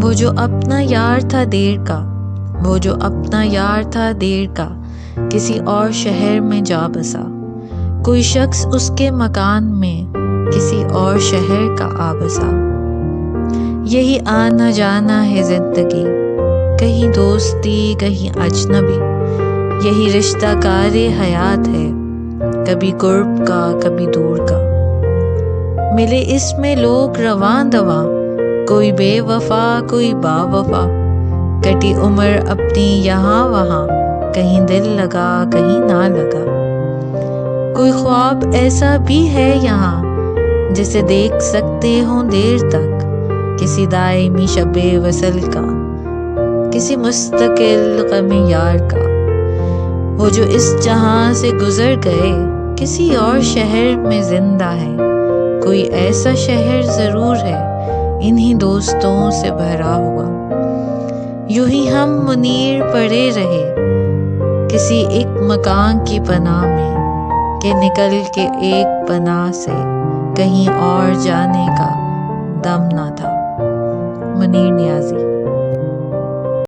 وہ جو اپنا یار تھا دیر کا، وہ جو اپنا یار تھا دیر کا، کسی اور شہر میں جا بسا۔ کوئی شخص اس کے مکان میں کسی اور شہر کا آ بسا۔ یہی آنا جانا ہے زندگی، کہیں دوستی کہیں اجنبی، یہی رشتہ کار حیات ہے، کبھی قرب کا کبھی دور کا۔ ملے اس میں لوگ رواں دواں، کوئی بے وفا کوئی با وفا، کٹی عمر اپنی یہاں وہاں، کہیں دل لگا کہیں نہ لگا۔ کوئی خواب ایسا بھی ہے یہاں جسے دیکھ سکتے ہوں دیر تک، کسی دائمی شب وصل کا، کسی مستقل غم یار کا۔ وہ جو اس جہاں سے گزر گئے کسی اور شہر میں زندہ ہے، کوئی ایسا شہر ضرور ہے انہی دوستوں سے بھرا ہوا۔ یوں ہی ہم منیر پڑے رہے کسی ایک مکان کی پناہ میں، کہ نکل کے ایک پناہ سے کہیں اور جانے کا